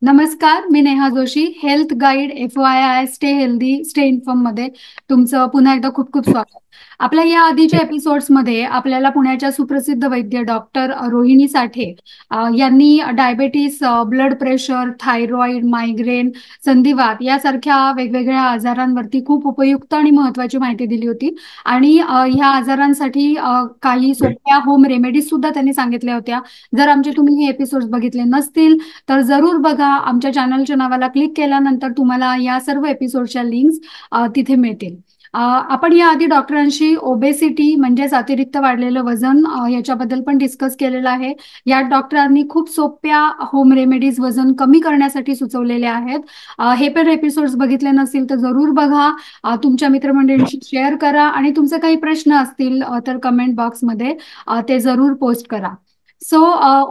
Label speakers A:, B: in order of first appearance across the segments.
A: नमस्कार, मी Neha Joshi. Health guide FYI stay healthy stay inform मध्ये तुमचं पुन्हा एकदा खूप खूप स्वागत. आपल्या या आधीच्या एपिसोड्समध्ये आपल्याला पुण्याच्या सुप्रसिद्ध वैद्य डॉक्टर रोहिणी साठे यांनी diabetes, blood pressure, thyroid, migraine, संधिवात यासारख्या वेगवेगळ्या आजारांवरती खूप उपयुक्त आणि महत्त्वाची माहिती दिली होती. आणि ह्या आजारांसाठी काही सोप्या होम रेमेडीज सुद्धा त्यांनी सांगितल्या होत्या. जर आमचे तुम्ही हे एपिसोड्स बघितले नसतील तर जरूर बघा. आमच्या चॅनलच्या नावाला क्लिक केल्यानंतर तुम्हाला या सर्व एपिसोडच्या लिंक्स तिथे मिळतील. आपण याआधी डॉक्टरांशी ओबेसिटी म्हणजेच अतिरिक्त वाढलेलं वजन याच्याबद्दल पण डिस्कस केलेलं आहे. यात डॉक्टरांनी खूप सोप्या होम रेमेडीज वजन कमी करण्यासाठी सुचवलेल्या आहेत. हे पण एपिसोड्स बघितले नसतील तर जरूर बघा. तुमच्या मित्रमंडळींशी शेअर करा आणि तुमचे काही प्रश्न असतील तर कमेंट बॉक्समध्ये ते जरूर पोस्ट करा. सो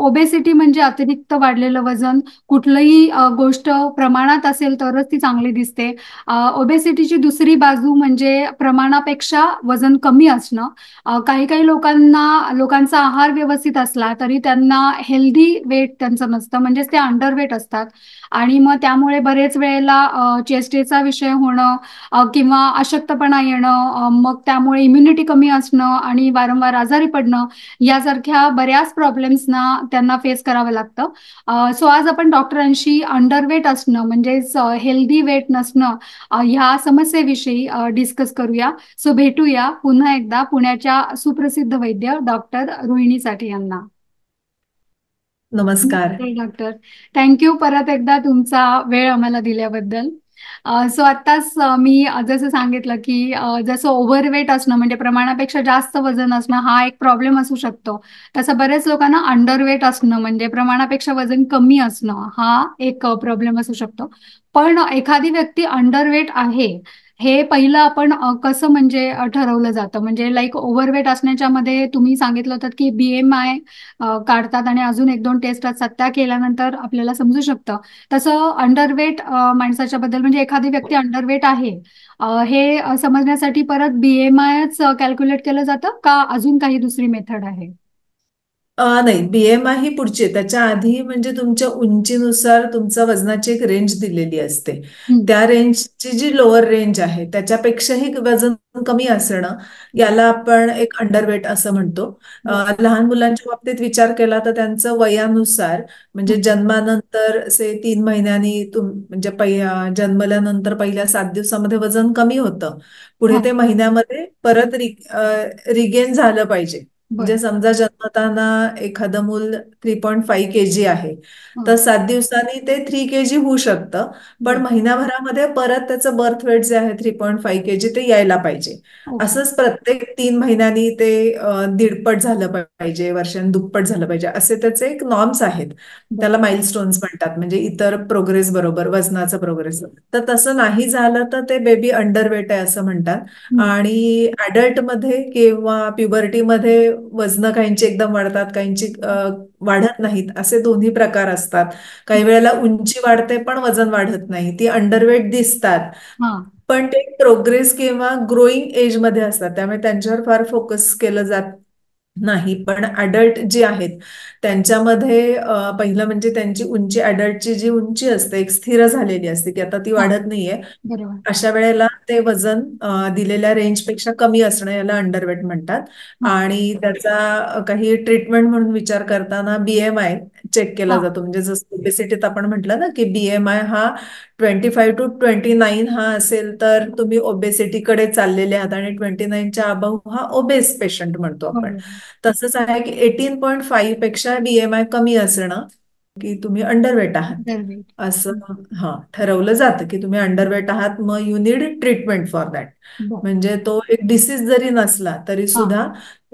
A: ओबेसिटी म्हणजे अतिरिक्त वाढलेलं वजन. कुठलंही गोष्ट प्रमाणात असेल तरच ती चांगली दिसते. ओबेसिटीची दुसरी बाजू म्हणजे प्रमाणापेक्षा वजन कमी असणं. काही काही लोकांचा आहार व्यवस्थित असला तरी त्यांना हेल्दी वेट त्यांचं नसतं, म्हणजेच ते अंडरवेट असतात. आणि मग त्यामुळे बरेच वेळेला चेस्टेचा विषय होणं किंवा अशक्तपणा येणं, मग त्यामुळे इम्युनिटी कमी असणं आणि वारंवार आजारी पडणं यासारख्या बऱ्याच प्रॉब्लेम्सना त्यांना फेस करावं लागतं. सो आज आपण डॉक्टरांशी अंडरवेट असणं म्हणजेच हेल्दी वेट नसणं ह्या समस्येविषयी डिस्कस करूया. सो भेटूया पुन्हा एकदा पुण्याच्या सुप्रसिद्ध वैद्य डॉक्टर रोहिणी साठे यांना.
B: नमस्कार.
A: डॉक्टर, थँक्यू परत एकदा तुमचा वेळ आम्हाला दिल्याबद्दल. सो आत्ताच मी जसं सांगितलं की जसं ओव्हरवेट असणं म्हणजे प्रमाणापेक्षा जास्त वजन असणं हा एक प्रॉब्लेम असू शकतो, तसं बऱ्याच लोकांना अंडरवेट असणं म्हणजे प्रमाणापेक्षा वजन कमी असणं हा एक प्रॉब्लेम असू शकतो. पण एखादी व्यक्ती अंडरवेट आहे हे पहिलं आपण कसं म्हणजे ठरवलं जातं? म्हणजे लाईक ओव्हरवेट असण्याच्या मध्ये तुम्ही सांगितलं होतं की BMI काढतात आणि अजून एक दोन टेस्ट असतात, त्या केल्यानंतर आपल्याला समजू शकतं. तसं अंडरवेट माणसाच्या बद्दल म्हणजे एखादी व्यक्ती अंडरवेट आहे हे समजण्यासाठी परत BMIच कॅल्क्युलेट केलं जातं का अजून काही दुसरी मेथड आहे?
B: नाही, BMI ही पुढची आहे. त्याच्या आधी म्हणजे तुमच्या उंचीनुसार तुमच्या वजनाची एक रेंज दिलेली असते.
A: हम्म.
B: त्या रेंजची जी लोअर रेंज आहे त्याच्यापेक्षाही वजन कमी असणं याला आपण एक अंडरवेट असं म्हणतो.
A: बर.
B: लहान मुलांच्या बाबतीत विचार केला तर त्यांचं वयानुसार म्हणजे
A: हम्म.
B: जन्मानंतर 3 महिन्यांनी म्हणजे जन्मल्यानंतर पहिल्या 7 दिवसामध्ये वजन कमी होतं. पुढे
A: हा.
B: ते महिन्यामध्ये परत रिगेन झालं पाहिजे.
A: बर.
B: म्हणजे समजा जन्मताना एखादं मूल 3.5 kg आहे,
A: हा.
B: तर 7 दिवसांनी ते 3 kg होऊ शकतं. पण
A: बर.
B: महिन्याभरामध्ये परत त्याचं बर्थ वेट जे आहे 3.5 kg ते यायला पाहिजे.
A: ओके.
B: असंच प्रत्येक 3 महिन्यांनी ते दीडपट झालं पाहिजे, वर्षांनी दुप्पट झालं पाहिजे, असे त्याचे एक नॉर्म्स आहेत.
A: बर.
B: त्याला माइलस्टोन्स म्हणतात, म्हणजे इतर प्रोग्रेस बरोबर वजनाचं प्रोग्रेस. तर तसं नाही झालं तर ते बेबी अंडरवेट आहे असं म्हणतात.
A: हम्म.
B: आणि ॲडल्टमध्ये किंवा प्युबर्टीमध्ये वजनं काहींची एकदम वाढतात, काहींची वाढत नाहीत, असे दोन्ही प्रकार असतात. काही वेळेला उंची वाढते पण वजन वाढत नाही, ती अंडरवेट दिसतात.
A: हा.
B: पण ते प्रोग्रेस किंवा ग्रोईंग एजमध्ये असतात, त्यामुळे त्यांच्यावर फार फोकस केलं जात नाही. पण अडल्ट जे आहेत त्यांच्यामध्ये पहिलं म्हणजे त्यांची उंची, अडल्टची जी उंची असते एक स्थिर झालेली असते की आता ती
A: हा.
B: वाढत नाहीये.
A: बरोबर.
B: अशा वेळेला ते वजन दिलेल्या रेंजपेक्षा कमी असणं याला अंडरवेट म्हणतात.
A: हा.
B: आणि त्याचा काही ट्रीटमेंट म्हणून विचार करताना BMI चेक केला
A: हा.
B: जातो. म्हणजे जसं ओबेसिटीत आपण म्हटलं ना की BMI हा 25 to 29 हा असेल तर तुम्ही ओबेसिटीकडे चाललेले आहात, आणि 29च्या अबव हा ओबेस पेशंट म्हणतो आपण.
A: बरोबर.
B: तसंच आहे की 18.5 पेक्षा BMI कमी असणं की तुम्ही अंडरवेट आहात
A: अंडरवेट.
B: असं हा ठरवलं जातं की तुम्ही अंडरवेट आहात, मग you need treatment for that.
A: बर.
B: म्हणजे तो एक डिसीज जरी नसला तरी
A: हा.
B: सुद्धा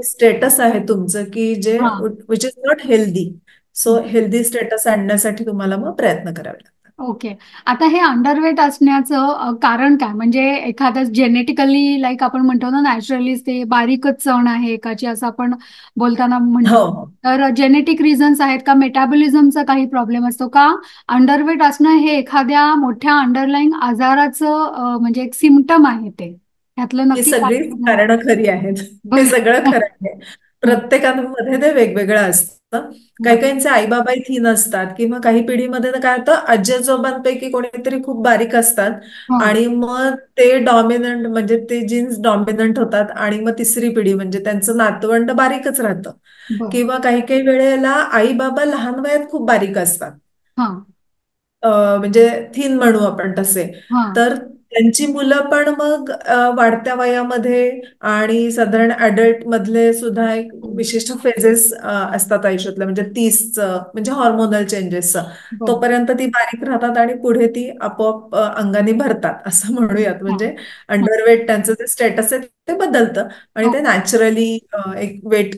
B: स्टेटस आहे तुमचं की जे
A: हा.
B: Which is not healthy. So healthy status आणण्यासाठी तुम्हाला मग प्रयत्न करावे लागतात.
A: ओके. आता हे अंडरवेट असण्याचं कारण काय? म्हणजे एखादं जेनेटिकली लाईक आपण म्हणतो ना नॅचरली ते बारीकच चण आहे एकाची असं आपण बोलताना
B: हो,
A: म्हणतो.
B: हो.
A: तर जेनेटिक रिझन्स आहेत का? मेटाबॉलिझमचा काही प्रॉब्लेम असतो का? अंडरवेट असणं हे एखाद्या मोठ्या अंडरलाईंग आजाराचं म्हणजे एक सिम्पटम आहे ते. ह्यातलं
B: ही
A: नक्की
B: सगळीच
A: काय?
B: कारणं खरी आहेत. हे
A: बर.
B: सगळं खरं आहे.
A: हं.
B: प्रत्येकामध्ये ते वेगवेगळं असतं. काही
A: बरं.
B: काहींचे आईबाबाही थीन असतात किंवा काही पिढीमध्ये तर काय होतं आजी आजोबांपैकी कोणीतरी खूप बारीक असतात
A: हां.
B: आणि मग ते डॉमिनंट म्हणजे ते जीन्स डॉमिनंट होतात आणि मग तिसरी पिढी म्हणजे त्यांचं नातवंड बारीकच राहतं.
A: बरं.
B: किंवा काही काही वेळेला आई बाबा लहान वयात खूप बारीक असतात.
A: हां.
B: म्हणजे थीन म्हणू आपण तसे.
A: हां.
B: तर त्यांची मुलं पण मग वाढत्या वयामध्ये आणि साधारण अडल्ट मधले सुद्धा एक
A: हं.
B: विशिष्ट फेजेस असतात आयुष्यातलं म्हणजे 30चं म्हणजे हॉर्मोनल चेंजेसचं.
A: बरं.
B: तोपर्यंत ती बारीक राहतात आणि पुढे ती आपोआप अंगाने भरतात असं म्हणूयात.
A: हां.
B: म्हणजे
A: हां.
B: अंडरवेट त्यांचं जे स्टेटस आहे ते बदलतं आणि ते
A: ओके.
B: नॅचरली एक वेट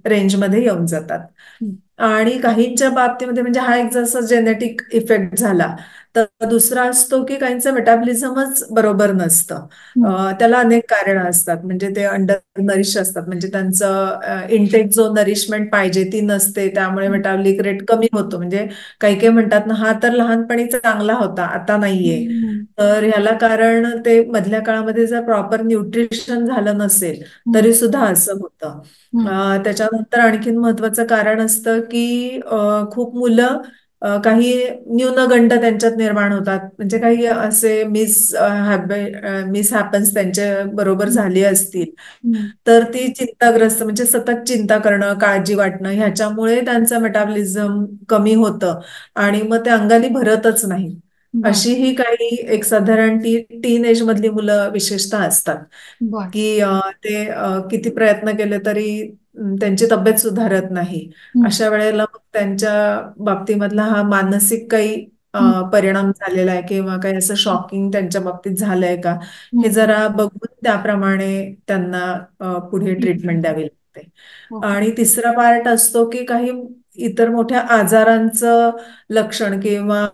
B: रेंजमध्ये येऊन जातात.
A: हं.
B: आणि काहींच्या बाबतीमध्ये म्हणजे हा एक जसा जेनेटिक इफेक्ट झाला तर दुसरा असतो की काहींचं मेटाबॉलिझमच बरोबर नसतं.
A: हं.
B: त्याला अनेक कारणं असतात म्हणजे ते अंडर नरिश असतात म्हणजे त्यांचं इनटेक जो नरिशमेंट पाहिजे ती नसते त्यामुळे
A: हं.
B: मेटाबॉलिक रेट कमी होतो. म्हणजे काही काही म्हणतात ना हा तर लहानपणी चांगला होता आता नाहीये.
A: हं.
B: तर ह्याला कारण ते मधल्या काळामध्ये जर प्रॉपर न्यूट्रिशन झालं नसेल
A: हं.
B: तरी सुद्धा असं होतं.
A: हं.
B: त्याच्यानंतर आणखीन महत्वाचं कारण असतं की खूप मुलं काही न्यूनगंड त्यांच्यात निर्माण होतात म्हणजे काही असे मिस हॅपन्स त्यांच्या बरोबर
A: हं.
B: झाली असतील
A: हं.
B: तर ती चिंताग्रस्त म्हणजे सतत चिंता करणं काळजी वाटणं ह्याच्यामुळे त्यांचं मेटाबॉलिझम कमी होतं आणि मग ते अंगाने भरतच नाही.
A: बरं.
B: अशी ही काही एक साधारण टीन एज मधली मुलं विशेषतः असतात
A: बरं.
B: की ते किती प्रयत्न केले तरी त्यांची तब्येत सुधारत नाही.
A: हं.
B: अशा वेळेला मग त्यांच्या बाबतीमधला हा मानसिक काही
A: हं.
B: परिणाम झालेला आहे किंवा काही असं शॉकिंग त्यांच्या बाबतीत झालंय का हे
A: हं.
B: जरा बघून त्याप्रमाणे त्यांना पुढे ट्रीटमेंट
A: ट्रीटमेंट.
B: द्यावी लागते.
A: ओके.
B: आणि तिसरा पार्ट असतो की काही इतर मोठ्या आजारांचं लक्षण किंवा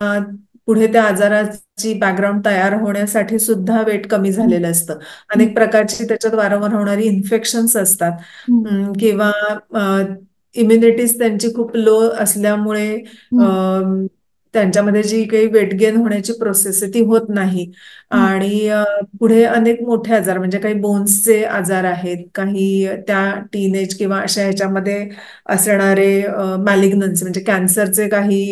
B: पुढे त्या आजाराची बॅकग्राऊंड तयार होण्यासाठी सुद्धा वेट कमी
A: हं.
B: झालेलं असतं.
A: हं.
B: अनेक प्रकारची त्याच्यात वारंवार होणारी इन्फेक्शन्स असतात.
A: हं.
B: किंवा इम्युनिटीज त्यांची खूप लो असल्यामुळे
A: हं.
B: त्यांच्यामध्ये जी काही वेट गेन होण्याची प्रोसेस आहे ती होत नाही.
A: हं.
B: आणि पुढे अनेक मोठे आजार म्हणजे काही बोन्सचे आजार आहेत काही त्या टीनेज किंवा अशा ह्याच्यामध्ये असणारे मॅलिग्नन्सी म्हणजे कॅन्सरचे काही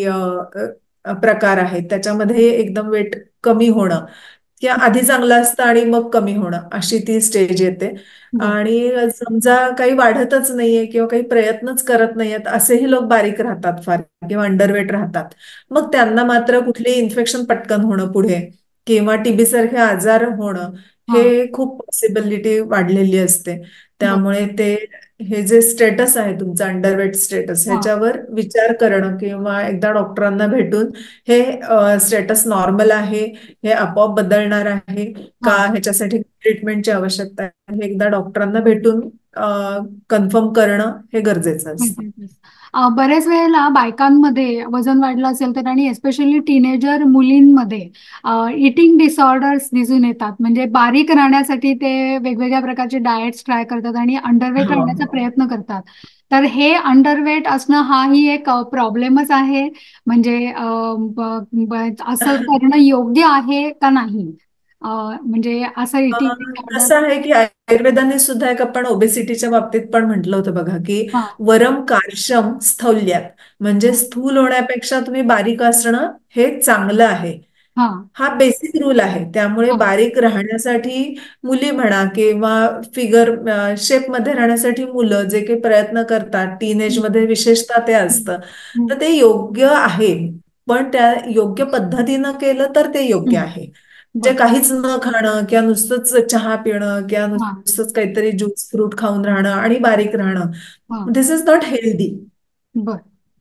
B: प्रकार आहेत त्याच्यामध्ये एकदम वेट कमी होणं किंवा आधी चांगलं असतं आणि मग कमी होणं अशी ती स्टेज येते.
A: बरं.
B: आणि समजा काही वाढतच नाहीये किंवा काही प्रयत्नच करत नाहीयेत असेही लोक बारीक राहतात फार किंवा अंडरवेट राहतात. मग त्यांना मात्र कुठलेही इन्फेक्शन पटकन होणं पुढे किंवा टीबी सारखे आजार होणं
A: हां.
B: हे खूप पॉसिबिलिटी वाढलेली असते.
A: बरं.
B: त्यामुळे ते हे जे स्टेटस आहे तुमचं अंडरवेट स्टेटस
A: हां.
B: ह्याच्यावर विचार करणं किंवा एकदा डॉक्टरांना भेटून हे स्टेटस नॉर्मल आहे हे आपोआप बदलणार आहे का
A: हां.
B: ह्याच्यासाठी ट्रीटमेंटची आवश्यकता आहे हे एकदा डॉक्टरांना भेटून कन्फर्म करणं हे गरजेचं असतं.
A: बऱ्याच वेळेला बायकांमध्ये वजन वाढलं असेल तर आणि एस्पेशली टीनेजर मुलींमध्ये इटिंग डिसऑर्डर्स दिसून येतात. म्हणजे बारीक राहण्यासाठी ते वेगवेगळ्या प्रकारचे डाएट्स ट्राय करतात आणि अंडरवेट
B: हो
A: राहण्याचा
B: हो.
A: प्रयत्न करतात. तर हे अंडरवेट असणं हाही एक प्रॉब्लेमच आहे. म्हणजे असं करणं योग्य आहे का नाही? म्हणजे असं इटिंग डिसऑर्डर.
B: कसं आहे की आयुर्वेदाने सुद्धा एक आपण ओबेसिटीच्या बाबतीत पण म्हटलं होतं बघा की
A: हां.
B: वरम कार्यम स्थौल्यात म्हणजे
A: हां.
B: स्थूल होण्यापेक्षा तुम्ही बारीक असणं हे चांगलं आहे.
A: हां.
B: हा बेसिक रूल आहे. त्यामुळे
A: हां.
B: बारीक राहण्यासाठी मुली म्हणा किंवा फिगर शेपमध्ये राहण्यासाठी मुलं जे काही प्रयत्न करतात टीनेज
A: हं.
B: मध्ये विशेषतः ते
A: हं.
B: असतं.
A: हं.
B: तर ते योग्य आहे. पण त्या योग्य पद्धतीनं केलं तर ते योग्य
A: हं.
B: आहे. म्हणजे
A: बरं.
B: काहीच न खाणं किंवा नुसतंच चहा पिणं किंवा
A: हां.
B: नुसतंच काहीतरी ज्यूस फ्रूट खाऊन राहणं आणि बारीक राहणं
A: हां.
B: दिस इज नॉट हेल्दी.
A: बरं.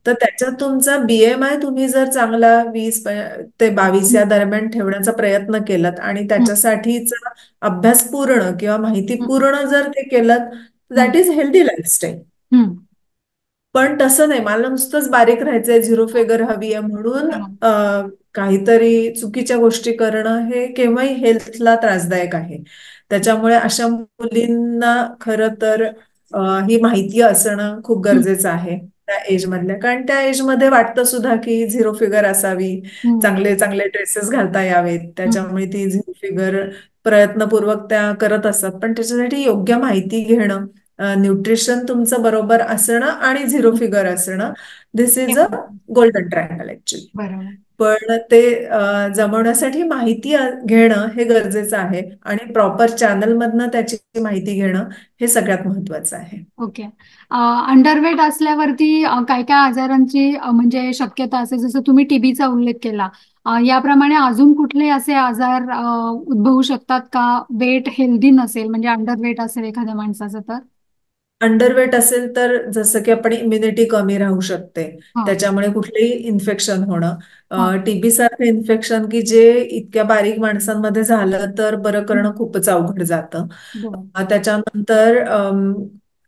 B: तर त्याच्यात तुमचा बीएमआय तुम्ही जर चांगला 20 ते 22 या
A: हं.
B: दरम्यान ठेवण्याचा प्रयत्न केलात आणि
A: हं.
B: त्याच्यासाठीचा अभ्यास पूर्ण किंवा माहिती
A: हं.
B: पूर्ण जर ते केलं
A: हं.
B: That is healthy lifestyle.
A: हं.
B: पण तसं नाही मला नुसतंच बारीक राहायचंय झिरो फिगर हवी आहे म्हणून
A: हां.
B: काहीतरी चुकीच्या गोष्टी करणं हे केव्हाही हेल्थला त्रासदायक आहे. त्याच्यामुळे अशा मुलींना खरं तर ही माहिती असणं खूप
A: हं.
B: गरजेचं आहे त्या एज मधल्या कारण त्या एज मध्ये वाटतं सुद्धा की झिरो फिगर असावी
A: हं.
B: चांगले चांगले ड्रेसेस घालता यावेत
A: हं.
B: त्याच्यामुळे ती झिरो फिगर प्रयत्नपूर्वक त्या करत असतात पण त्याच्यासाठी योग्य माहिती घेणं न्यूट्रिशन तुमचं बरोबर असणं आणि झिरो फिगर असणं. दिस
A: हे
B: इज अ
A: महत्वाचं.
B: Golden triangle actually.
A: बरोबर.
B: पण ते जमवण्यासाठी माहिती घेणं हे गरजेचं आहे आणि प्रॉपर चॅनलमधनं त्याची माहिती घेणं हे सगळ्यात महत्वाचं आहे.
A: ओके. अंडरवेट असल्यावरती काय काय आजारांची म्हणजे शक्यता असते, जसं तुम्ही टीबीचा उल्लेख केला. याप्रमाणे अजून कुठले असे आजार उद्भवू शकतात का, वेट हेल्दी नसेल म्हणजे अंडरवेट असेल एखाद्या माणसाचं तर?
B: अंडरवेट असेल तर जसं की आपण इम्युनिटी कमी राहू शकते,
A: हा.
B: त्याच्यामुळे कुठलेही इन्फेक्शन
A: हा.
B: होणं, टीबी सारखं इन्फेक्शन की जे इतक्या बारीक माणसांमध्ये झालं तर बरं
A: हम्म.
B: करणं खूपच अवघड जातं.
A: बरं.
B: त्याच्यानंतर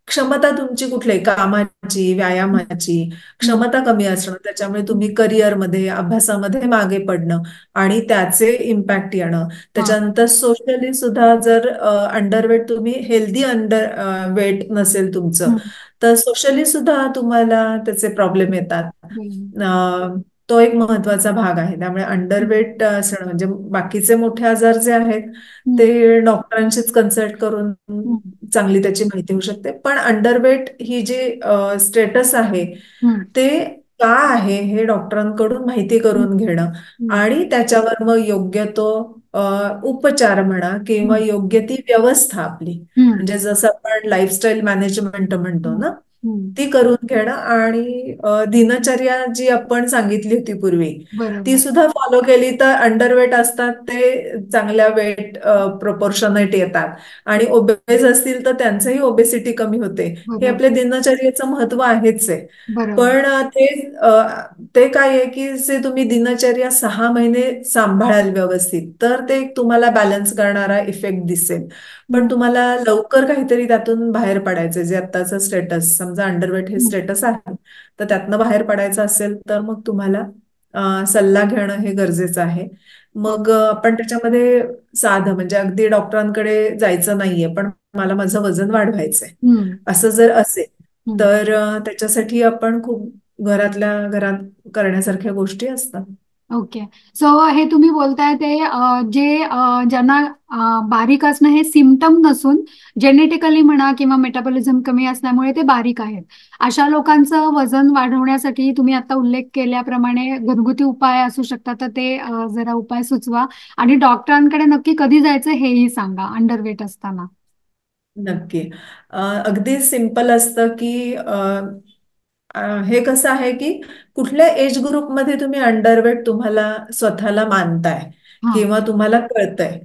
B: क्षमता तुमची कुठली कामाची,
A: हम्म.
B: व्यायामाची
A: हम्म.
B: क्षमता कमी असणं, त्याच्यामुळे
A: हम्म.
B: तुम्ही करिअरमध्ये, अभ्यासामध्ये मागे पडणं आणि त्याचे इम्पॅक्ट येणं.
A: हा.
B: त्याच्यानंतर सोशली सुद्धा जर अंडरवेट, तुम्ही हेल्दी अंडर वेट नसेल तुमचं,
A: हम्म.
B: तर सोशली सुद्धा तुम्हाला त्याचे प्रॉब्लेम येतात.
A: बरोबर.
B: तो एक महत्वाचा भाग आहे. त्यामुळे
A: हम्म.
B: अंडरवेट असणं म्हणजे बाकीचे मोठे आजार जे आहेत
A: हम्म.
B: ते डॉक्टरांशीच कन्सल्ट करून
A: हम्म.
B: चांगली त्याची माहिती होऊ शकते. पण अंडरवेट ही जी स्टेटस आहे
A: हम्म.
B: ते का आहे हे डॉक्टरांकडून माहिती
A: हम्म.
B: करून घेणं
A: हम्म.
B: आणि त्याच्यावर मग योग्य तो उपचार म्हणा किंवा
A: हम्म.
B: योग्य ती व्यवस्था आपली,
A: हम्म.
B: म्हणजे जसं आपण लाईफस्टाईल मॅनेजमेंट म्हणतो
A: हम्म.
B: ना,
A: हम्म.
B: ती करून घेणं आणि दिनचर्या जी आपण सांगितली होती पूर्वी ती
A: बरोबर.
B: सुद्धा फॉलो केली तर अंडरवेट असतात ते चांगल्या वेट प्रपोर्शनेट येतात आणि ओबेस असतील तर त्यांचंही ओबेसिटी कमी होते. हे
A: बरोबर.
B: आपल्या दिनचर्येचं महत्व आहेच आहे.
A: बरोबर.
B: पण ते काय आहे की जे तुम्ही दिनचर्या 6 महिने सांभाळाल व्यवस्थित तर ते तुम्हाला बॅलन्स करणारा इफेक्ट दिसेल. पण
A: हम्म.
B: तुम्हाला लवकर काहीतरी त्यातून बाहेर पडायचं, जे आत्ताचं स्टेटस समजा अंडरवेट हे
A: हम्म.
B: स्टेटस आहे, तर त्यातनं बाहेर पडायचं असेल तर मग तुम्हाला सल्ला घेणं हे गरजेचं आहे. मग
A: ओके.
B: आपण त्याच्यामध्ये साधं म्हणजे अगदी डॉक्टरांकडे जायचं नाहीये, पण मला माझं वजन वाढवायचंय
A: हम्म.
B: असं जर असेल
A: हम्म.
B: तर त्याच्यासाठी आपण खूप घरातल्या घरात करण्यासारख्या गोष्टी असतात.
A: ओके. सो हे तुम्ही बोलताय ते जे ज्यांना बारीक असणं हे सिम्पटम नसून जेनेटिकली म्हणा किंवा मेटाबॉलिझम कमी असल्यामुळे ते बारीक आहेत, अशा लोकांचं वजन वाढवण्यासाठी तुम्ही आता उल्लेख केल्याप्रमाणे घरगुती उपाय असू शकतात, तर ते जरा उपाय सुचवा. आणि डॉक्टरांकडे नक्की कधी जायचं हेही सांगा अंडरवेट असताना.
B: नक्की. अगदी सिंपल असतं की हे कसं आहे की कुठल्या एज ग्रुपमध्ये तुम्ही अंडरवेट तुम्हाला स्वतःला मानताय
A: हा.
B: किंवा तुम्हाला कळतंय.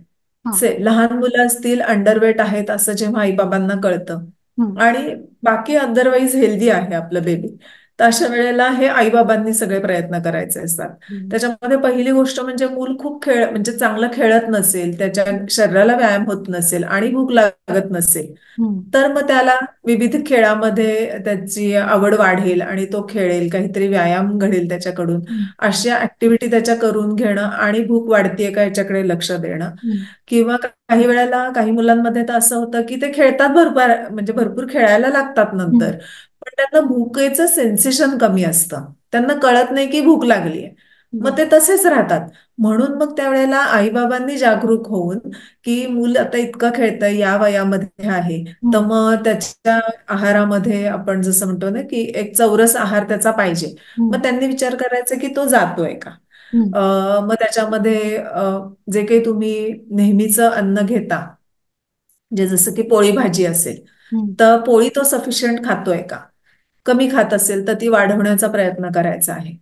A: हा.
B: लहान मुलं असतील अंडरवेट आहेत असं जेव्हा आईबाबांना कळतं
A: हम्म.
B: आणि बाकी अदरवाईज हेल्दी आहे आपलं बेबी, तर अशा वेळेला हे आईबाबांनी सगळे प्रयत्न करायचे असतात.
A: हम्म.
B: त्याच्यामध्ये पहिली गोष्ट म्हणजे मूल खूप म्हणजे चांगलं खेळत नसेल, त्याच्या शरीराला व्यायाम होत नसेल आणि भूक लागत नसेल,
A: हम्म.
B: तर मग त्याला विविध खेळामध्ये त्याची आवड वाढेल आणि तो खेळेल, काहीतरी व्यायाम घडेल त्याच्याकडून.
A: हम्म.
B: अशा ऍक्टिव्हिटी त्याच्या करून घेणं आणि भूक वाढतीये का याच्याकडे लक्ष देणं.
A: हम्म.
B: किंवा काही वेळेला काही मुलांमध्ये तर असं होतं की ते खेळतात भरपूर, म्हणजे भरपूर खेळायला लागतात
A: हम्म.
B: नंतर, पण त्यांना भूकेचं सेन्सेशन कमी असतं, त्यांना कळत नाही की भूक लागलीय, मग
A: बरं.
B: ते तसेच राहतात. म्हणून मग त्यावेळेला आईबाबांनी जागरूक होऊन की मूल आता इतकं खेळतंय, या वयामध्ये आहे, तर
A: हम्म.
B: मग त्याच्या आहारामध्ये आपण जसं म्हणतो ना की एक चौरस आहार त्याचा पाहिजे.
A: हम्म.
B: मग त्यांनी विचार करायचा की तो जातोय का.
A: हम्म.
B: मग त्याच्यामध्ये जे काही तुम्ही नेहमीचं अन्न घेता, म्हणजे जसं की पोळी भाजी असेल,
A: हम्म.
B: तर पोळी तो सफिशियंट खातोय का, कमी खात असेल तर ती वाढवण्याचा प्रयत्न करायचा आहे.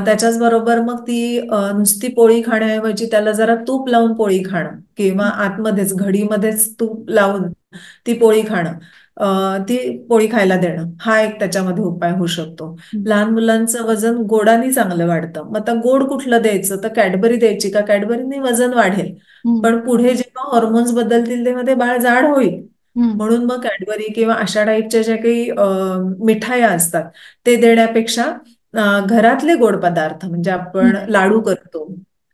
B: त्याच्याच बरोबर मग ती नुसती पोळी खाण्याऐवजी त्याला जरा तूप लावून पोळी खाणं किंवा आतमध्येच घडीमध्येच तूप लावून ती पोळी खाणं, ती पोळी खायला देणं, हा एक त्याच्यामध्ये उपाय होऊ शकतो.
A: हम्म.
B: लहान मुलांचं वजन गोडानी चांगलं वाढतं, मग आता गोड कुठलं द्यायचं, तर कॅडबरी द्यायची का, कॅडबरीने वजन वाढेल,
A: हम्म.
B: पण पुढे जेव्हा हॉर्मोन्स बदलतील तेव्हा ते बाळ जाड होईल.
A: हम्म.
B: म्हणून मग कॅडबरी किंवा अशा टाईपच्या ज्या काही मिठाया असतात ते देण्यापेक्षा घरातले गोड पदार्थ, म्हणजे आपण
A: हम्म.
B: लाडू करतो,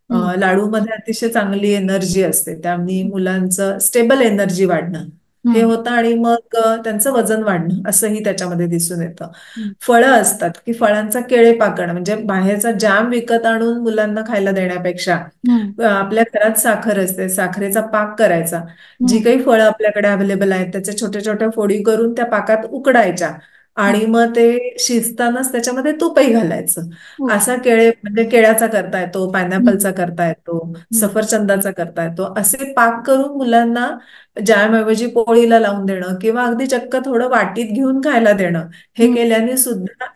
A: हम्म.
B: लाडूमध्ये अतिशय चांगली एनर्जी असते, त्यामुळे मुलांचं स्टेबल एनर्जी वाढणं हे
A: हम्म.
B: होतं आणि मग त्यांचं वजन वाढणं असंही त्याच्यामध्ये दिसून येतं.
A: हम्म.
B: फळं असतात की फळांचा केळे पाकण म्हणजे बाहेरचा जाम विकत आणून मुलांना खायला देण्यापेक्षा
A: हम्म.
B: आपल्या घरात साखर असते, साखरेचा पाक करायचा. जी
A: हम्म.
B: काही फळं आपल्याकडे अवेलेबल आहेत त्याच्या छोट्या छोट्या फोडी करून त्या पाकात उकडायच्या
A: हा.
B: आणि मग ते शिजतानाच त्याच्यामध्ये तूपही घालायचं.
A: ओके.
B: असा केळे म्हणजे केळ्याचा करता येतो,
A: हम्म.
B: पायनॅपलचा करता येतो,
A: हम्म.
B: सफरचंदाचा करता येतो. असे पाक करून मुलांना जॅमऐवजी पोळीला लावून देणं किंवा अगदी चक्क थोडं वाटीत घेऊन खायला देणं, हे
A: हम्म.
B: केल्याने सुद्धा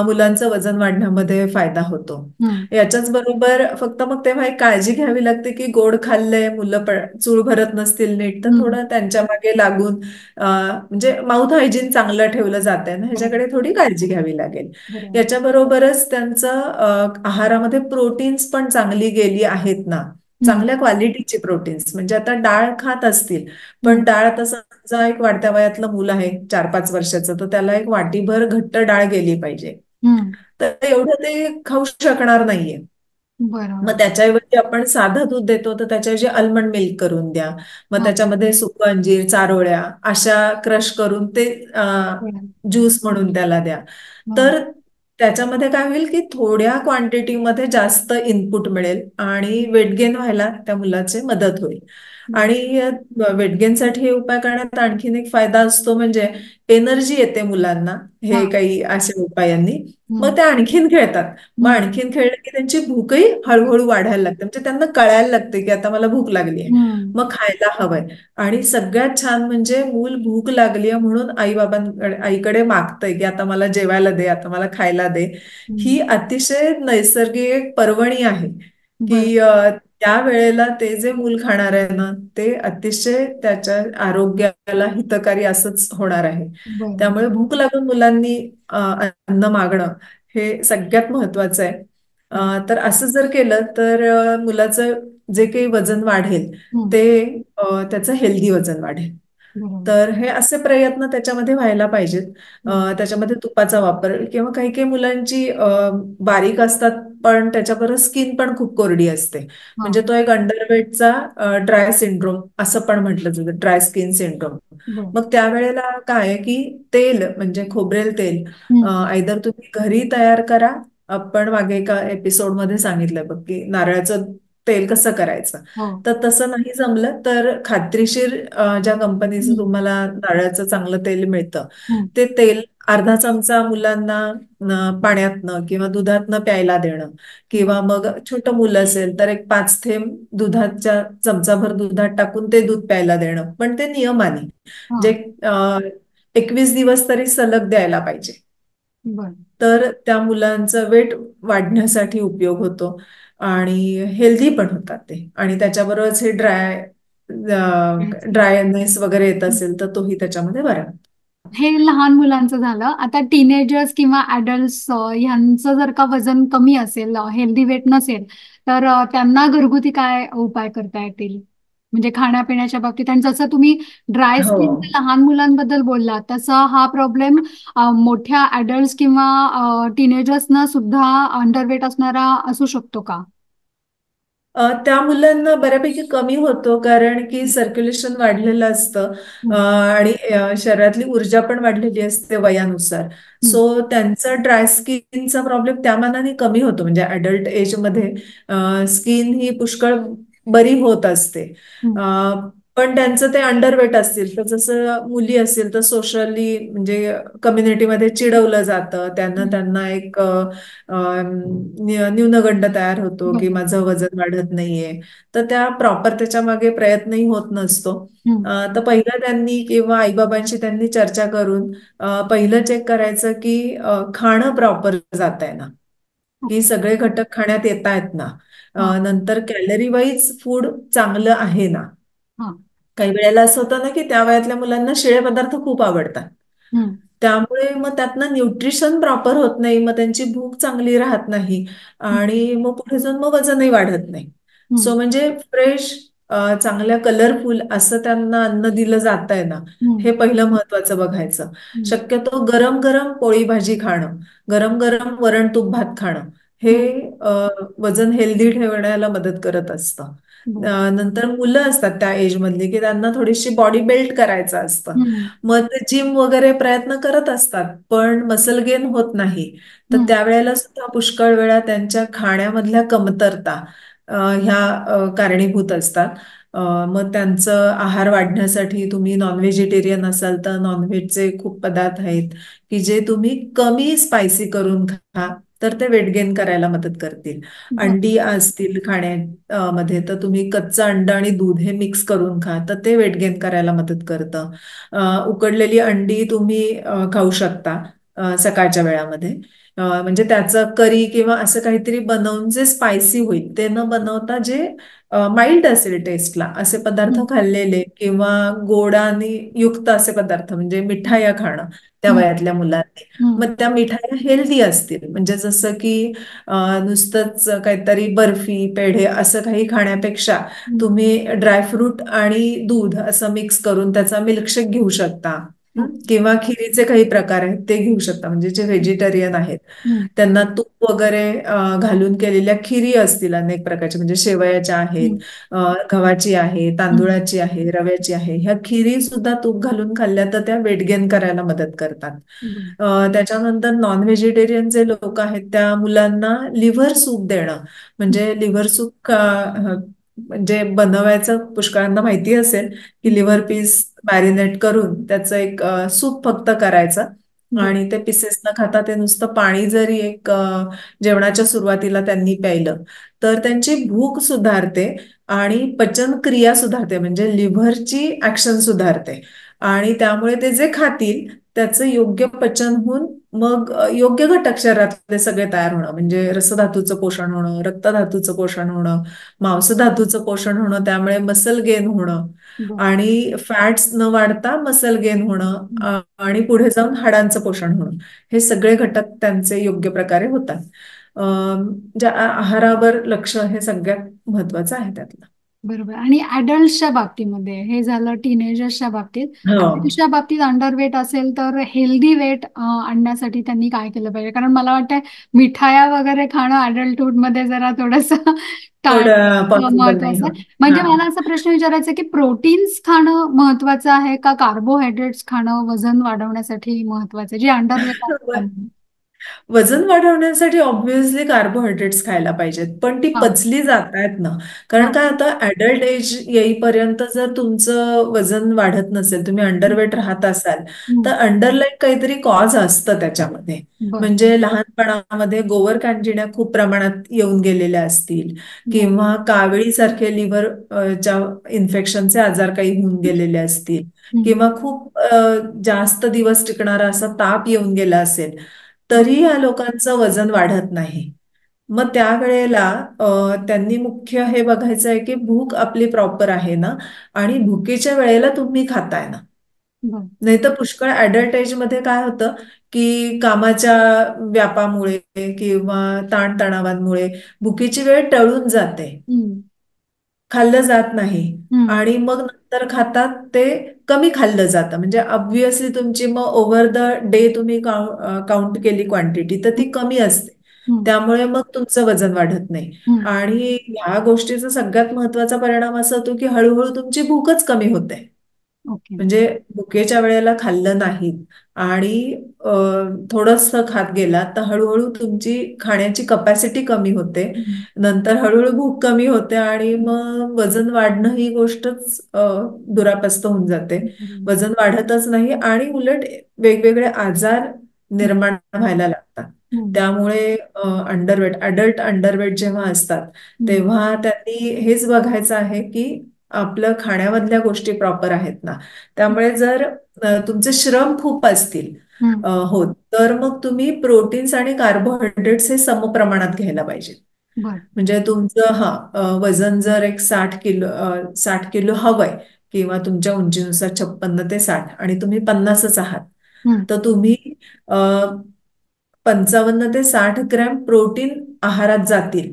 B: मुलांचं वजन वाढण्यामध्ये फायदा होतो.
A: हम्म.
B: याच्याच बरोबर फक्त मग तेव्हा एक काळजी घ्यावी लागते की गोड खाल्लंय मुलं चूळ भरत नसतील नीट तर
A: हम्म.
B: थोडं त्यांच्या मागे लागून म्हणजे माउथ हायजीन चांगलं ठेवलं जातंय ना
A: बरोबर.
B: ह्याच्याकडे थोडी काळजी घ्यावी लागेल.
A: बरोबर.
B: याच्याबरोबरच त्यांचं आहारामध्ये प्रोटीन्स पण चांगली गेली आहेत ना,
A: हम्म.
B: चांगल्या क्वालिटीची प्रोटीन्स. म्हणजे आता डाळ खात असतील पण
A: हम्म.
B: डाळ आता समजा एक वाढत्या वयातलं मुलं आहे 4-5 वर्षाचं तर त्याला एक वाटीभर घट्ट डाळ गेली पाहिजे.
A: हम्म.
B: तर एवढं ते खाऊ शकणार नाहीये.
A: बरोबर.
B: मग त्याच्याऐवजी आपण साधं दूध देतो तर त्याच्याऐवजी अल्मंड मिल्क करून द्या. मग
A: हा.
B: त्याच्यामध्ये सुकं अंजीर, चारोळ्या अशा क्रश करून ते
A: बरोबर.
B: ज्यूस म्हणून त्याला द्या.
A: हा.
B: तर त्याच्यामध्ये काय होईल की थोड्या क्वांटिटीमध्ये जास्त इनपुट मिळेल आणि वेट गेन व्हायला त्या मुलाची मदत होईल.
A: बरोबर.
B: आणि वेट गेनसाठी हे उपाय करण्यात आणखीन एक फायदा असतो म्हणजे एनर्जी येते मुलांना
A: हा.
B: हे काही अशा उपायांनी.
A: हम्म.
B: मग ते आणखीन खेळतात. मग
A: हम्म.
B: आणखीन खेळलं की त्यांची भूकही हळूहळू वाढायला लागते म्हणजे त्यांना कळायला लागते की आता मला भूक लागली आहे,
A: हम्म.
B: मग खायला हवंय. आणि सगळ्यात छान म्हणजे मूल भूक लागली आहे म्हणून आईकडे मागतंय की आता मला जेवायला दे, आता मला खायला दे.
A: हम्म.
B: ही अतिशय नैसर्गिक एक पर्वणी आहे
A: बरोबर.
B: की त्या वेळेला ते जे मूल खाणार आहे ना ते अतिशय त्याच्या आरोग्याला हितकारी असंच होणार आहे.
A: बरोबर.
B: त्यामुळे भूक लागून मुलांनी अन्न मागणं हे सगळ्यात महत्वाचं आहे.
A: हम्म.
B: तर असं जर केलं तर मुलाचं जे काही वजन वाढेल
A: हम्म.
B: ते त्याचं हेल्दी वजन वाढेल.
A: बरोबर.
B: तर हे असे प्रयत्न त्याच्यामध्ये व्हायला पाहिजेत.
A: हम्म.
B: त्याच्यामध्ये तुपाचा वापर किंवा काही काही मुलांची बारीक असतात पण त्याच्याबरोबर स्किन पण खूप कोरडी असते.
A: हा.
B: म्हणजे तो एक अंडरवेटचा ड्राय सिंड्रोम असं पण म्हटलं जातं, ड्राय स्किन सिंड्रोम.
A: बरोबर.
B: मग त्यावेळेला काय आहे की तेल म्हणजे खोबरेल तेल
A: हम्म.
B: आयदर तुम्ही घरी तयार करा. आपण मागे एका एपिसोडमध्ये सांगितलं बघ की नारळाचं तेल कसं करायचं.
A: हो.
B: तर तसं नाही जमलं तर खात्रीशीर ज्या कंपनीचं
A: हम्म.
B: तुम्हाला नारळाचं चांगलं तेल मिळतं
A: हम्म.
B: ते तेल अर्धा चमचा मुलांना पाण्यातनं किंवा दुधातनं प्यायला देणं.
A: बरोबर.
B: किंवा मग छोटं मुलं असेल तर एक 5 थेंब दुधाच्या चमचाभर दुधात टाकून ते दूध प्यायला देणं, पण ते नियमाने
A: हा.
B: जे 21 दिवस तरी सलग द्यायला पाहिजे.
A: बरं.
B: तर त्या मुलांचा वेट वाढण्यासाठी उपयोग होतो आणि हेल्दी पण होतात ते. आणि त्याच्याबरोबरच हे ड्रायनेस वगैरे येत असेल तर तोही त्याच्यामध्ये बरा होतो.
A: हे लहान मुलांचं झालं. आता टीनेजर्स किंवा अडल्ट्स ह्यांचं जर का वजन कमी असेल, हेल्दी वेट नसेल, तर त्यांना घरगुती काय उपाय करता येतील? म्हणजे खाण्यापिण्याच्या बाबतीत. आणि जसं तुम्ही ड्राय
B: हो.
A: स्किनच्या लहान मुलांबद्दल बोलला, तसा हा प्रॉब्लेम मोठ्या अडल्ट्स किंवा टीनेजर्सना सुद्धा अंडरवेट असणारा असू शकतो का?
B: त्या मुलांना बऱ्यापैकी कमी होतो कारण की सर्क्युलेशन वाढलेलं असतं
A: हम्म.
B: आणि शरीरातली ऊर्जा पण वाढलेली असते वयानुसार.
A: हम्म.
B: सो त्यांचा ड्राय स्किनचा प्रॉब्लेम त्या मानाने कमी होतो. म्हणजे अडल्ट एजमध्ये स्किन ही पुष्कळ बरी होत असते.
A: हम्म.
B: पण त्यांचं ते अंडरवेट असतील तर जसं मुली असतील तर सोशली म्हणजे कम्युनिटीमध्ये चिडवलं जातं. त्यांना
A: हम्म.
B: त्यांना एक न्यूनगंड तयार होतो की
A: बरोबर.
B: माझं वजन वाढत नाहीये. तर त्या प्रॉपर त्याच्या मागे प्रयत्नही होत नसतो.
A: हम्म.
B: तर पहिलं त्यांनी किंवा आईबाबांशी त्यांनी चर्चा करून पहिलं चेक करायचं की खाणं प्रॉपर जात आहे ना, की
A: ओके.
B: सगळे घटक खाण्यात येत आहेत ना.
A: हा.
B: नंतर कॅलरी वाईज फूड चांगलं आहे ना.
A: हा.
B: काही वेळेला असं होतं ना की त्या वयातल्या मुलांना शिळे पदार्थ खूप आवडतात.
A: हम्म.
B: त्यामुळे मग त्यातनं न्यूट्रिशन प्रॉपर होत नाही, मग त्यांची भूक चांगली राहत नाही
A: हम्म.
B: आणि मग पुढे जाऊन मग वजनही वाढत नाही.
A: हम्म.
B: सो म्हणजे फ्रेश चांगल्या कलरफुल असं त्यांना अन्न दिलं जात आहे ना,
A: हम्म.
B: हे पहिलं महत्वाचं बघायचं.
A: हम्म.
B: शक्यतो गरम गरम पोळी भाजी खाणं, गरम गरम वरण तूप भात खाणं हे
A: हम्म.
B: वजन हेल्दी ठेवण्याला मदत करत असतं.
A: बर.
B: नंतर मुलं असतात त्या एज मधली की त्यांना थोडीशी बॉडी बिल्ड करायचं असतं.
A: हम्म.
B: मग ते जिम वगैरे प्रयत्न करत असतात पण मसल गेन होत नाही. तर
A: हम्म.
B: त्यावेळेला सुद्धा पुष्कळ वेळा त्यांच्या खाण्यामधल्या कमतरता ह्या कारणीभूत असतात. मग त्यांचं आहार वाढण्यासाठी तुम्ही नॉन व्हेजिटेरियन असाल तर नॉनव्हेजचे खूप पदार्थ आहेत की जे तुम्ही कमी स्पायसी करून खा तर ते वेट गेन करायला मदत करतील.
A: बर.
B: अंडी असतील मध्ये तर तुम्ही कच्चं अंड आणि दूध हे मिक्स करून खा तर ते वेट गेन करायला मदत करतं. उकडलेली अंडी तुम्ही खाऊ शकता सकाळच्या वेळामध्ये. म्हणजे त्याचं करी किंवा असं काहीतरी बनवून जे स्पायसी होईल ते न बनवता जे माइल्ड असेल टेस्टला असे पदार्थ
A: हम्म.
B: खाल्लेले किंवा गोडाने युक्त असे पदार्थ म्हणजे मिठाया खाणं त्या
A: हम्म.
B: वयातल्या मुलांनी.
A: हम्म.
B: मग त्या मिठाया हेल्दी असतील म्हणजे जसं की नुसतंच काहीतरी बर्फी पेढे असं काही खाण्यापेक्षा
A: हम्म.
B: तुम्ही ड्रायफ्रूट आणि दूध असं मिक्स करून त्याचा मिल्कशेक घेऊ शकता.
A: ओके.
B: किंवा खिरीचे काही प्रकार आहेत ते घेऊ शकता म्हणजे जे व्हेजिटेरियन आहेत
A: हम्म.
B: त्यांना तूप वगैरे घालून केलेल्या खिरी असतील अनेक प्रकारच्या म्हणजे शेवयाच्या आहेत,
A: हम्म.
B: गव्हाची आहे,
A: हम्म.
B: तांदुळाची आहे, रव्याची आहे. ह्या खिरी सुद्धा तूप घालून खाल्ल्या तर त्या वेट गेन करायला मदत करतात.
A: बर.
B: त्याच्यानंतर नॉन व्हेजिटेरियन जे लोक आहेत त्या मुलांना लिव्हर सूप देणं म्हणजे लिव्हर सूप म्हणजे बनवायचं पुष्कळांना माहिती असेल की
A: हम्म.
B: लिव्हर पीस मॅरिनेट करून त्याचं एक सूप फक्त करायचं
A: बर.
B: आणि ते पिसेस न खाता ते नुसतं पाणी जरी एक जेवणाच्या सुरुवातीला त्यांनी प्यायलं तर त्यांची भूक सुधारते आणि पचनक्रिया सुधारते म्हणजे लिव्हरची ऍक्शन सुधारते आणि त्यामुळे ते जे खातील त्याचं योग्य पचन होऊन मग योग्य घटक शरीरातले सगळे तयार होणं म्हणजे रसधातूचं पोषण होणं, रक्तधातूचं पोषण होणं, मांसधातूचं पोषण होणं, त्यामुळे मसल गेन होणं
A: बर.
B: आणि फॅट्स न वाढता मसल गेन होणं
A: हम्म.
B: आणि पुढे जाऊन हाडांचं पोषण होणं हे सगळे घटक त्यांचे योग्य प्रकारे होतात. ज्या आहारावर लक्ष हे सगळ्यात महत्वाचं आहे त्यातलं.
A: बरोबर. आणि ऍडल्टच्या बाबतीमध्ये हे झालं टीनेजर्सच्या बाबतीत.
B: हो.
A: ऍडल्टच्या बाबतीत अंडरवेट असेल तर हेल्दी वेट आणण्यासाठी त्यांनी काय केलं पाहिजे? कारण मला वाटतं मिठाया वगैरे खाणं अडल्टहुड मध्ये जरा थोडस
B: थोडं
A: टाळणं
B: पॉसिबल नाही
A: महत्वाचं आहे.
B: होत.
A: म्हणजे
B: हा.
A: मला असा प्रश्न विचारायचा आहे की प्रोटीन्स खाणं महत्वाचं आहे का कार्बोहायड्रेट्स खाणं वजन वाढवण्यासाठी महत्वाचं आहे जे अंडरवेट आहे त्यांना?
B: वजन वाढवण्यासाठी ऑब्व्हियसली कार्बोहायड्रेट्स खायला पाहिजेत पण ती
A: हा.
B: पचली जात आहेत ना.
A: हा.
B: कारण काय आता ऍडल्ट एज येईपर्यंत जर तुमचं वजन वाढत नसेल तुम्ही अंडरवेट राहत असाल तर
A: हम्म.
B: अंडरलाईन काहीतरी कॉज असतं त्याच्यामध्ये.
A: बर.
B: म्हणजे लहानपणामध्ये गोवर कॅन्जिण्या खूप प्रमाणात येऊन गेलेल्या असतील
A: बर.
B: किंवा कावळी सारखे लिव्हर च्या इन्फेक्शनचे आजार काही होऊन गेलेले असतील
A: हम्म.
B: किंवा खूप जास्त दिवस टिकणारा असा ताप येऊन गेला असेल
A: बर.
B: तरी या लोकांचं वजन वाढत नाही. मग त्यावेळेला त्यांनी मुख्य हे बघायचं आहे की भूक आपली प्रॉपर आहे ना आणि भुकेच्या वेळेला तुम्ही खाताय ना.
A: बर.
B: नाही तर पुष्कळ ऍडल्ट एज मध्ये काय होतं की कामाच्या व्यापामुळे किंवा ताणतणावांमुळे भुकेची वेळ टळून जाते,
A: हम्म.
B: खाल्लं जात नाही
A: हम्म.
B: आणि मग नंतर खातात ते कमी खाल्लं जातं म्हणजे ऑब्व्हियसली तुमची मग ओव्हर द डे तुम्ही काउंट केली क्वांटिटी तर ती कमी असते.
A: हम्म.
B: त्यामुळे मग तुमचं वजन वाढत नाही
A: हम्म.
B: आणि ह्या गोष्टीचा सगळ्यात महत्वाचा परिणाम असा होतो की हळूहळू तुमची भूकच कमी होते.
A: ओके.
B: म्हणजे भुकेच्या वेळेला खाल्लं नाही आणि थोडस खात गेला तर हळूहळू तुमची खाण्याची कपॅसिटी कमी होते.
A: हम्म.
B: नंतर हळूहळू भूक कमी होते आणि मग वजन वाढणं ही गोष्टच दुरापस्त होऊन जाते.
A: बरोबर.
B: वजन वाढतच नाही आणि उलट वेगवेगळे आजार निर्माण व्हायला लागतात.
A: हम्म.
B: त्यामुळे अडल्ट अंडरवेट जेव्हा असतात
A: हम्म.
B: तेव्हा त्यांनी हेच बघायचं आहे की आपलं खाण्यामधल्या गोष्टी प्रॉपर आहेत ना. त्यामुळे जर तुमचे श्रम खूप असतील
A: हम्म.
B: हो तर मग तुम्ही प्रोटीन्स आणि कार्बोहायड्रेट्स हे समप्रमाणात घ्यायला पाहिजे.
A: बर.
B: म्हणजे तुमचं वजन जर एक 60 किलो हवंय किंवा तुमच्या उंचीनुसार 56 ते 60 आणि तुम्ही 50च आहात
A: हम्म.
B: तर तुम्ही 55 ते 60 ग्रॅम प्रोटीन आहारात जातील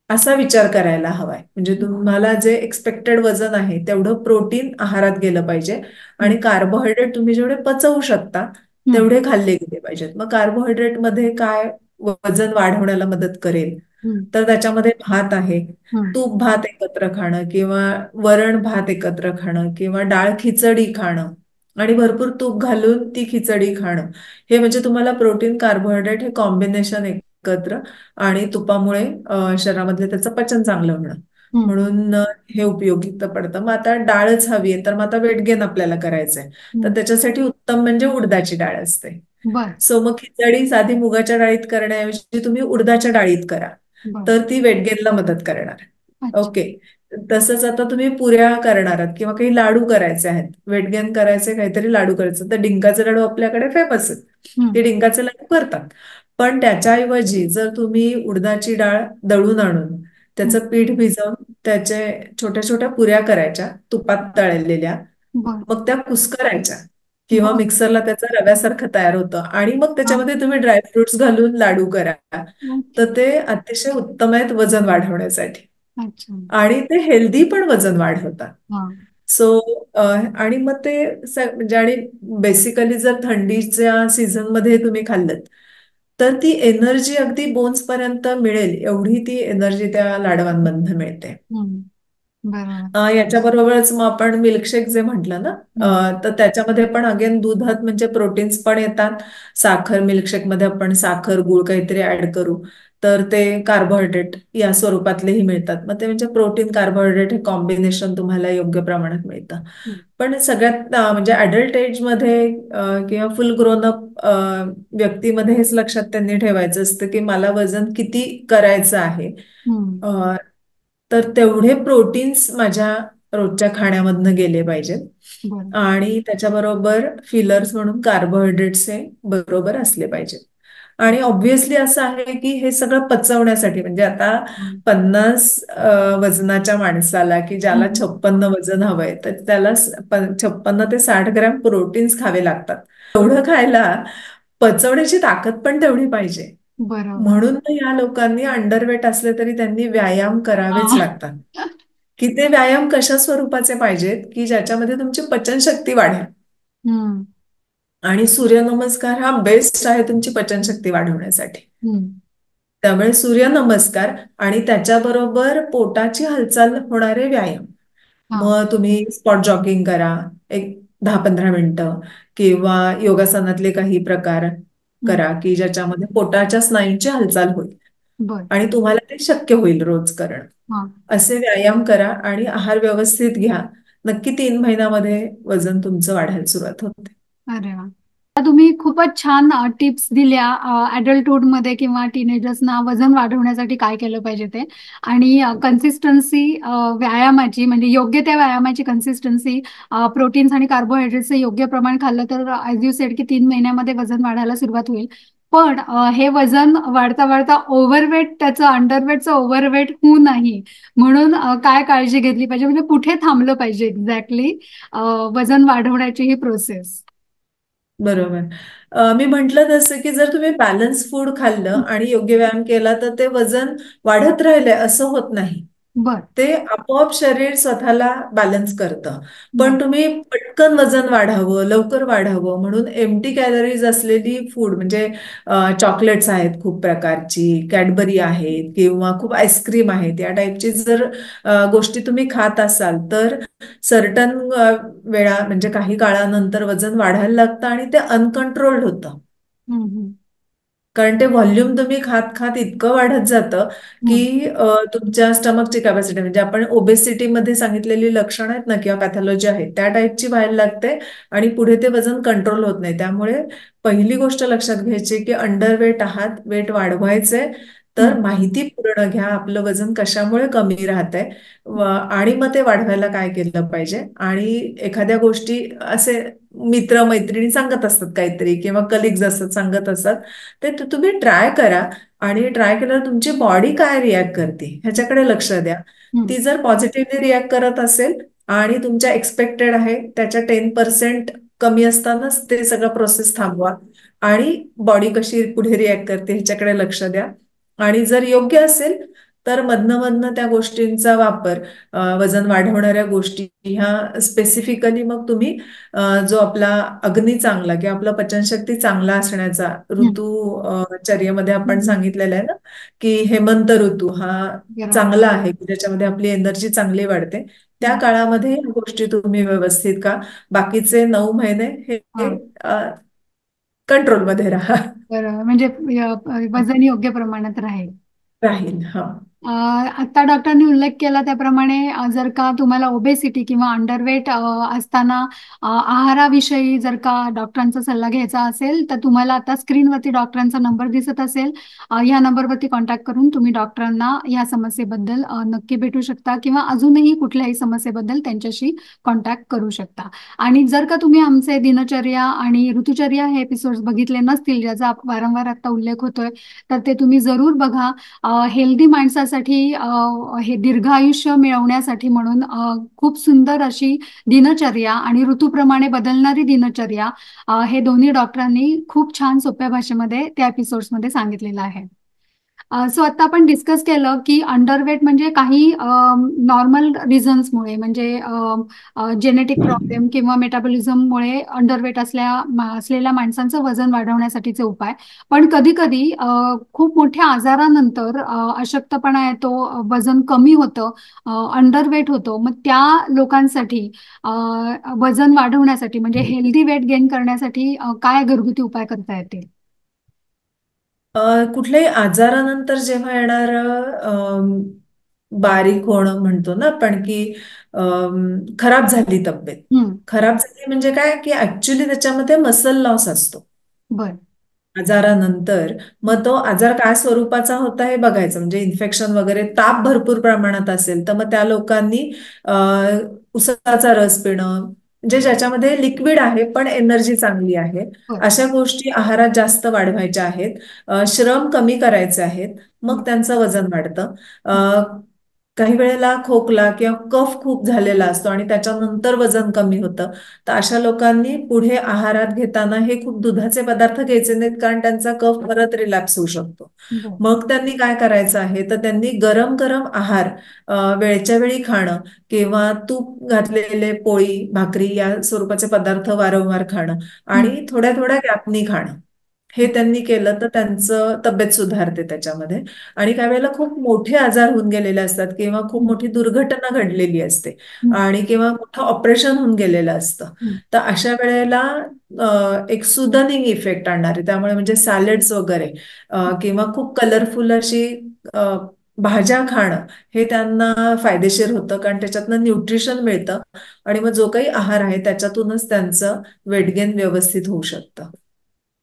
B: असा विचार करायला हवाय. म्हणजे तुम्हाला जे एक्सपेक्टेड वजन आहे तेवढं प्रोटीन आहारात गेलं पाहिजे आणि
A: हम्म.
B: कार्बोहायड्रेट तुम्ही जेवढे पचवू शकता
A: हम्म.
B: तेवढे खाल्ले गेले पाहिजेत. मग कार्बोहायड्रेट मध्ये काय वजन वाढवण्याला मदत करेल
A: हम्म.
B: तर त्याच्यामध्ये भात आहे,
A: हम्म.
B: तूप भात एकत्र खाणं किंवा वरण भात एकत्र खाणं किंवा डाळ खिचडी खाणं आणि भरपूर तूप घालून ती खिचडी खाणं, हे म्हणजे तुम्हाला प्रोटीन कार्बोहायड्रेट हे कॉम्बिनेशन एकत्र आणि तुपामुळे शरीरामधले त्याचं पचन चांगलं होणं
A: हम्म.
B: म्हणून हे उपयोगी पडतं. मग आता डाळच हवी आहे, तर मग आता वेट गेन आपल्याला करायचंय, तर
A: हम्म.
B: त्याच्यासाठी उत्तम म्हणजे उडदाची डाळ असते.
A: बर.
B: सो मग खिचडी साधी मुगाच्या डाळीत करण्याऐवजी तुम्ही उडदाच्या डाळीत करा,
A: बर.
B: तर ती वेट गेनला मदत करणार.
A: अच्छा.
B: ओके. तसंच आता तुम्ही पुऱ्या करणार आहात किंवा काही लाडू करायचे आहेत, वेट गेन करायचे, काहीतरी लाडू करायचं, तर डिंकाचे लाडू आपल्याकडे फेमस आहेत. ते
A: हम्म.
B: डिंकाचे लाडू करतात. पण त्याच्याऐवजी जर तुम्ही उडदाची डाळ दळून आणून
A: हम्म.
B: त्याचं पीठ भिजवून त्याचे छोट्या छोट्या पुऱ्या करायच्या तुपात तळलेल्या,
A: बर.
B: मग त्या कुस्करायच्या किंवा
A: बर.
B: मिक्सरला त्याचं रव्यासारखं तयार होतं आणि मग
A: हा.
B: त्याच्यामध्ये तुम्ही ड्रायफ्रुट्स घालून लाडू करा,
A: ओके.
B: तर ते अतिशय उत्तम आहेत वजन वाढवण्यासाठी
A: अच्छा.
B: आणि ते हेल्दी पण वजन वाढवतात.
A: हा.
B: सो आणि मग ते म्हणजे आणि बेसिकली जर थंडीच्या सीझन मध्ये तुम्ही खाल्लं तर ती एनर्जी अगदी बोन्स पर्यंत मिळेल एवढी ती एनर्जी त्या लाडवांमधनं मिळते.
A: हम्म. बरोबर.
B: याच्याबरोबरच मग आपण मिल्कशेक जे म्हटलं ना,
A: हम्म.
B: तर त्याच्यामध्ये पण अगेन दुधात म्हणजे प्रोटीन्स पण येतात. साखर मिल्कशेक मध्ये आपण साखर गुळ काहीतरी ऍड करू तर ते कार्बोहायड्रेट या स्वरूपातलेही मिळतात. मग ते म्हणजे प्रोटीन कार्बोहायड्रेट हे कॉम्बिनेशन तुम्हाला योग्य प्रमाणात मिळतं.
A: हम्म.
B: पण सगळ्यात म्हणजे अडल्ट एज मध्ये किंवा फुल ग्रोन अप व्यक्तीमध्ये हेच लक्षात त्यांनी ठेवायचं असतं की मला वजन किती करायचं आहे,
A: हम्म.
B: तर तेवढे प्रोटीन्स माझ्या रोजच्या खाण्यामधनं गेले पाहिजेत
A: बर.
B: आणि त्याच्याबरोबर फिलर्स म्हणून कार्बोहायड्रेट्स हे बरोबर असले पाहिजेत.
A: हा.
B: आणि ऑब्व्हियसली असं आहे की हे सगळं पचवण्यासाठी म्हणजे आता
A: हम्म.
B: 50 वजनाच्या माणसाला की ज्याला
A: हम्म.
B: 56 वजन हवंय तर त्याला 56 ते 60 ग्रॅम प्रोटीन्स खावे लागतात. एवढं खायला पचवण्याची ताकद पण तेवढी पाहिजे.
A: बरोबर.
B: म्हणून तर या लोकांनी अंडरवेट असले तरी त्यांनी व्यायाम करावेच
A: हा.
B: लागतात. की ते व्यायाम कशा स्वरूपाचे पाहिजेत की ज्याच्यामध्ये तुमची पचनशक्ती वाढेल.
A: हम्म.
B: आणि सूर्यनमस्कार हा बेस्ट आहे तुमची पचनशक्ती वाढवण्यासाठी.
A: हम्म.
B: त्यामुळे सूर्यनमस्कार आणि त्याच्याबरोबर पोटाची हालचाल होणारे व्यायाम.
A: हा.
B: मग तुम्ही स्पॉट जॉगिंग करा एक 10-15 मिनिटं किंवा योगासनातले काही प्रकार
A: हम्म.
B: करा की ज्याच्यामध्ये पोटाच्या स्नायूंची हालचाल होईल
A: बर.
B: आणि तुम्हाला ते शक्य होईल रोज करणं.
A: हा.
B: असे व्यायाम करा आणि आहार व्यवस्थित घ्या. नक्की 3 महिन्यामध्ये वजन तुमचं वाढायला सुरुवात होते.
A: अरे वा. आता तुम्ही खूपच छान टिप्स दिल्या अडल्टहुड मध्ये किंवा टीनेजर्सना वजन वाढवण्यासाठी काय केलं पाहिजे ते आणि कन्सिस्टन्सी व्यायामाची म्हणजे योग्य त्या व्यायामाची कन्सिस्टन्सी प्रोटीन्स आणि कार्बोहायड्रेटचं योग्य प्रमाण खाल्लं तर ॲज यू सेड की 3 महिन्यामध्ये वजन वाढायला सुरुवात होईल. पण हे वजन वाढता वाढता ओव्हरवेट त्याचं अंडरवेटचं ओव्हरवेट होऊ नाही म्हणून काय काळजी घेतली पाहिजे म्हणजे कुठे थांबलं पाहिजे एक्झॅक्टली वजन वाढवण्याची ही प्रोसेस.
B: बरोबर. मी म्हटलं तसं की जर तुम्ही बॅलन्स फूड खाल्लं आणि योग्य व्यायाम केला तर ते वजन वाढत राहिले असं होत नाही.
A: बर.
B: ते आपोआप शरीर स्वतःला बॅलन्स करतं.
A: बर.
B: पण तुम्ही पटकन वजन वाढावं, लवकर वाढावं म्हणून एम्प्टी कॅलरीज असलेली फूड म्हणजे चॉकलेट्स आहेत खूप प्रकारची, कॅडबरी आहेत किंवा खूप आईस्क्रीम आहेत, या टाईपची जर गोष्टी तुम्ही खात असाल तर सर्टन वेळा म्हणजे काही काळानंतर वजन वाढायला लागतं आणि ते अनकंट्रोल्ड होतं.
A: हम्म. हम्म.
B: कारण ते व्हॉल्यूम तुम्ही खात खात इतकं वाढत जातं की
A: हम्म.
B: तुमच्या स्टमकची कॅपॅसिटी म्हणजे आपण ओबेसिटीमध्ये सांगितलेली लक्षणं आहेत ना किंवा पॅथॉलॉजी आहे त्या टाईपची व्हायला लागते आणि पुढे ते वजन कंट्रोल होत नाही. त्यामुळे पहिली गोष्ट लक्षात घ्यायची की अंडरवेट आहात, वेट वाढवायचंय तर
A: हम्म.
B: माहिती पूर्ण घ्या आपलं वजन कशामुळे कमी राहतंय आणि मग ते वाढवायला काय केलं पाहिजे. आणि एखाद्या गोष्टी असे मित्र मैत्रिणी सांगत असतात काहीतरी किंवा कलिग्स असतात सांगत असतात ते तुम्ही ट्राय करा आणि ट्राय केल्यावर तुमची बॉडी काय रिॲक्ट करते ह्याच्याकडे लक्ष द्या.
A: हम्म.
B: ती जर पॉझिटिव्हली रिॲक्ट करत असेल आणि तुमच्या एक्सपेक्टेड आहे त्याच्या 10% कमी असतानाच ते सगळं प्रोसेस थांबवा आणि बॉडी कशी पुढे रिॲक्ट करते ह्याच्याकडे लक्ष द्या. आणि जर योग्य असेल तर मधनं मधनं त्या गोष्टींचा वापर, वजन वाढवणाऱ्या गोष्टी ह्या स्पेसिफिकली मग तुम्ही जो आपला अग्नी चांगला किंवा आपला पचनशक्ती चांगला असण्याचा
A: हं,
B: ऋतू चर्येमध्ये आपण
A: हं.
B: सांगितलेलं आहे ना, की हेमंत ऋतू हा
A: बरोबर.
B: चांगला आहे, की ज्याच्यामध्ये आपली एनर्जी चांगली वाढते. त्या
A: हं.
B: काळामध्ये ह्या गोष्टी तुम्ही व्यवस्थित का, बाकीचे 9 महिने हे
A: हां.
B: कंट्रोलमध्ये राहा.
A: बरोबर. म्हणजे वजन योग्य प्रमाणात राहील.
B: राहील. हा.
A: आता डॉक्टरांनी उल्लेख केला त्याप्रमाणे जर का तुम्हाला ओबेसिटी किंवा अंडरवेट असताना आहाराविषयी जर का डॉक्टरांचा सल्ला घ्यायचा असेल तर तुम्हाला आता स्क्रीनवरती डॉक्टरांचा नंबर दिसत असेल. ह्या नंबरवरती कॉन्टॅक्ट करून तुम्ही डॉक्टरांना या समस्येबद्दल नक्की भेटू शकता किंवा अजूनही कुठल्याही समस्येबद्दल त्यांच्याशी कॉन्टॅक्ट करू शकता. आणि जर का तुम्ही आमचे दिनचर्या आणि ऋतुचर्या हे एपिसोड्स बघितले नसतील ज्याचा वारंवार आता उल्लेख होतोय तर ते तुम्ही जरूर बघा. हेल्दी माणसासाठी हे दीर्घायुष्य मिळवण्यासाठी म्हणून खूप सुंदर अशी दिनचर्या आणि ऋतूप्रमाणे बदलणारी दिनचर्या हे दोन्ही डॉक्टरांनी खूप छान सोप्या भाषेमध्ये त्या एपिसोड्समध्ये सांगितलेलं आहे. सो आता आपण डिस्कस केलं की अंडरवेट म्हणजे काही नॉर्मल रिझन्समुळे म्हणजे जेनेटिक प्रॉब्लेम किंवा मेटाबॉलिझममुळे अंडरवेट असलेल्या माणसांचं वजन वाढवण्यासाठीचे उपाय. पण कधी कधी खूप मोठ्या आजारानंतर अशक्तपणा येतो, वजन कमी होतं, अंडरवेट होतो. मग त्या लोकांसाठी वजन वाढवण्यासाठी म्हणजे हेल्दी वेट गेन करण्यासाठी काय घरगुती उपाय करता येतील?
B: कुठल्याही आजारानंतर जेव्हा येणार बारीक होणं म्हणतो ना आपण, की खराब झाली तब्येत.
A: हम्म.
B: खराब झाली म्हणजे काय, की ऍक्च्युली त्याच्यामध्ये मसल लॉस असतो
A: बर.
B: आजारानंतर. मग तो आजार काय स्वरूपाचा होता हे बघायचं. म्हणजे इन्फेक्शन वगैरे, ताप भरपूर प्रमाणात असेल तर मग त्या लोकांनी उसाचा रस पिणं, म्हणजे ज्याच्यामध्ये लिक्विड आहे पण एनर्जी चांगली आहे,
A: बर.
B: अशा गोष्टी आहारात जास्त वाढवायच्या आहेत. श्रम कमी करायचे आहेत,
A: हम्म.
B: मग त्यांचं वजन वाढतं. काही वेळेला खोकला किंवा कफ खूप झालेला असतो आणि त्याच्यानंतर वजन कमी होतं. तर अशा लोकांनी पुढे आहारात घेताना हे खूप दुधाचे पदार्थ घ्यायचे नाहीत, कारण त्यांचा कफ परत रिलॅप्स होऊ शकतो.
A: बर.
B: मग त्यांनी काय करायचं आहे, तर त्यांनी गरम गरम आहार वेळच्या वेळी खाणं किंवा तूप घातलेले पोळी भाकरी या स्वरूपाचे पदार्थ वारंवार खाणं
A: हम्म.
B: आणि थोड्या थोड्या गॅपनी खाणं, हे त्यांनी केलं तर त्यांचं तब्येत सुधारते त्याच्यामध्ये. आणि काही वेळेला खूप मोठे आजार होऊन गेलेले असतात किंवा खूप
A: हम्म.
B: मोठी दुर्घटना घडलेली असते
A: हम्म.
B: आणि किंवा मोठं ऑपरेशन होऊन गेलेलं असतं.
A: हम्म.
B: तर अशा वेळेला एक सुदनिंग इफेक्ट आणणारे, त्यामुळे म्हणजे सॅलड्स वगैरे किंवा खूप कलरफुल अशी अ, भाज्या खाणं हे त्यांना फायदेशीर होतं, कारण त्याच्यातनं न्यूट्रिशन मिळतं आणि मग जो काही आहार आहे त्याच्यातूनच त्यांचं वेट गेन व्यवस्थित होऊ शकतं.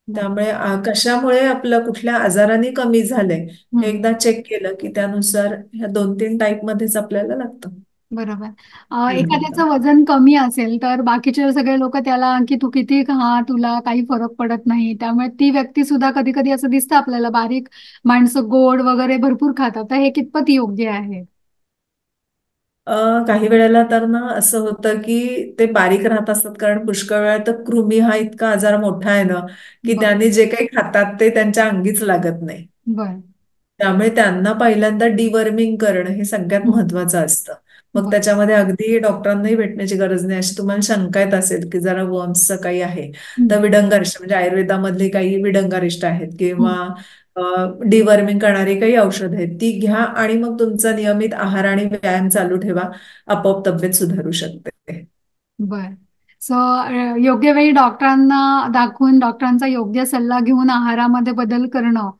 A: बर.
B: त्यामुळे कशामुळे आपलं कुठल्या आजाराने कमी झालंय हे
A: हम्म.
B: एकदा चेक केलं की त्यानुसार ह्या 2-3 टाईप मध्येच आपल्याला लागतं.
A: बरोबर.
B: ट्रीटमेंट.
A: एखाद्याचं वजन कमी असेल तर बाकीचे सगळे लोक त्याला की तू किती खा तुला काही फरक पडत नाही, त्यामुळे ती व्यक्ती सुद्धा कधी कधी असं दिसतं आपल्याला बारीक माणसं गोड वगैरे भरपूर खातात, तर हे कितपत योग्य आहे?
B: काही वेळेला तर ना असं होतं की ते बारीक राहत असतात, कारण पुष्कळ वेळा तर कृमी हा इतका आजार मोठा आहे ना, की
A: बर.
B: त्यांनी जे काही खातात ते त्यांच्या अंगीच लागत नाही.
A: बर.
B: त्यामुळे त्यांना पहिल्यांदा डिवर्मिंग करणं हे सगळ्यात
A: हम्म.
B: महत्वाचं असतं. मग
A: बर.
B: त्याच्यामध्ये अगदी डॉक्टरांनाही भेटण्याची गरज नाही. अशी तुम्हाला शंका येत असेल की जरा वर्म्सचं काही आहे,
A: हम्म.
B: तर विडंगारिष्ट म्हणजे आयुर्वेदामधले काही विडंगारिष्ट आहेत
A: हम्म.
B: किंवा डिवर्मिंग करणारी काही औषध आहेत, ती घ्या आणि मग तुमचा नियमित आहार आणि व्यायाम चालू ठेवा. आपोआप तब्येत सुधारू शकते.
A: बर. सो योग्य वेळी डॉक्टरांना दाखवून डॉक्टरांचा योग्य सल्ला घेऊन आहारामध्ये बदल करणं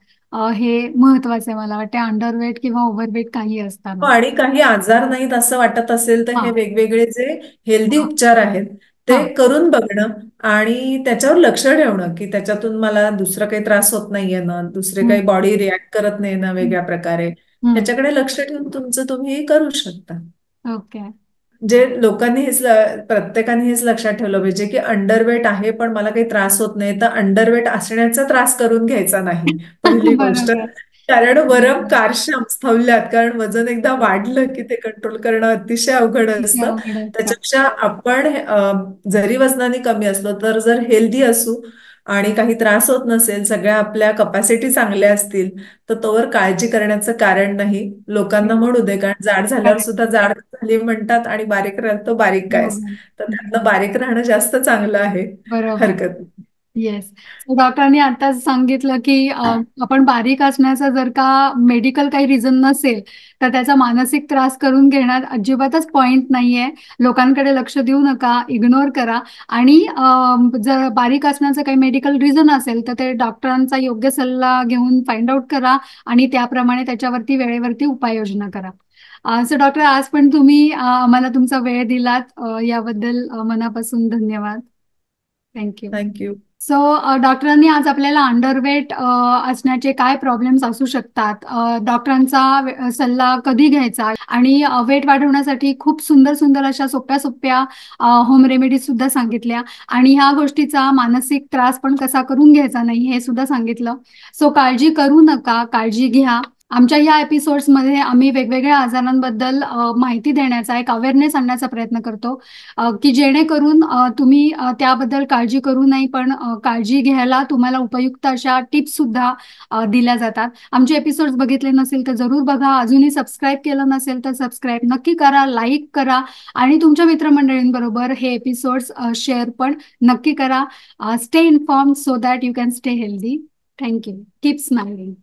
A: हे महत्वाचं आहे मला वाटतं, अंडरवेट किंवा ओव्हरवेट काही
B: हो,
A: असताना.
B: आणि काही आजार नाहीत असं वाटत असेल तर
A: हा.
B: हे वेगवेगळे जे हेल्दी उपचार आहेत ते
A: हा.
B: करून बघणं आणि त्याच्यावर लक्ष ठेवणं, की त्याच्यातून मला दुसरा काही त्रास होत नाहीये ना, दुसरे काही
A: हम्म.
B: बॉडी रिॲक्ट करत नाही ना
A: हम्म.
B: वेगळ्या प्रकारे,
A: हम्म.
B: ह्याच्याकडे लक्ष ठेवून तुमचं तुम्ही करू शकता.
A: ओके.
B: जे लोकांनी प्रत्येकाने हेच लक्षात ठेवलं पाहिजे, की अंडरवेट आहे पण मला काही त्रास होत नाही, तर अंडरवेट असण्याचा त्रास करून घ्यायचा नाही, पहिली गोष्ट.
A: बरोबर.
B: कारण वरम
A: बरोबर.
B: कारश्याम स्थौल्यात, कारण वजन एकदा वाढलं की ते कंट्रोल करणं अतिशय अवघड
A: किती
B: असतं.
A: अवघड असतं.
B: त्याच्यापेक्षा आपण जरी वजनाने कमी असलो तर जर हेल्दी असू आणि काही त्रास होत नसेल, सगळ्या आपल्या कपॅसिटी चांगल्या असतील, तर तोवर काळजी करण्याचं कारण नाही. लोकांना म्हणू दे, कारण जाड झाल्यावर सुद्धा जाड झाली म्हणतात आणि बारीक राहिलं तर बारीक कायच. तर त्यातनं बारीक राहणं जास्त चांगलं आहे.
A: बरोबर.
B: हरकत नाही.
A: येस. डॉक्टरांनी आताच सांगितलं की आपण बारीक असण्याचा जर का मेडिकल काही रिझन नसेल तर त्याचा मानसिक त्रास करून घेण्यात अजिबातच पॉइंट नाहीये. लोकांकडे लक्ष देऊ नका, इग्नोर करा आणि जर बारीक असण्याचं काही मेडिकल रिझन असेल तर ते डॉक्टरांचा योग्य सल्ला घेऊन फाइंड आउट करा आणि त्याप्रमाणे त्याच्यावरती वेळेवरती उपाययोजना करा. सो डॉक्टर, आज पण तुम्ही आम्हाला तुमचा वेळ दिलात, याबद्दल मनापासून धन्यवाद. थँक्यू.
B: थँक्यू.
A: सो डॉक्टरांनी आज आपल्याला अंडरवेट असण्याचे काय प्रॉब्लेम्स असू शकतात, डॉक्टरांचा सल्ला कधी घ्यायचा आणि वेट वाढवण्यासाठी खूप सुंदर सुंदर अशा सोप्या सोप्या होम रेमेडीज सुद्धा सांगितल्या आणि ह्या गोष्टीचा मानसिक त्रास पण कसा करून घ्यायचा नाही हे सुद्धा सांगितलं. सो काळजी करू नका, काळजी घ्या. आमच्या या एपिसोड्समध्ये आम्ही वेगवेगळ्या आजारांबद्दल माहिती देण्याचा, एक अवेअरनेस आणण्याचा प्रयत्न करतो की जेणेकरून तुम्ही त्याबद्दल काळजी करू नये, पण काळजी घ्यायला तुम्हाला उपयुक्त अशा टिप्स सुद्धा दिल्या जातात. आमचे एपिसोड्स बघितले नसेल तर जरूर बघा. अजूनही सबस्क्राईब केलं नसेल तर सबस्क्राईब नक्की करा, लाईक करा आणि तुमच्या मित्रमंडळींबरोबर हे एपिसोड्स शेअर पण नक्की करा. Stay informed so that you can stay healthy. Thank you. Keep smiling.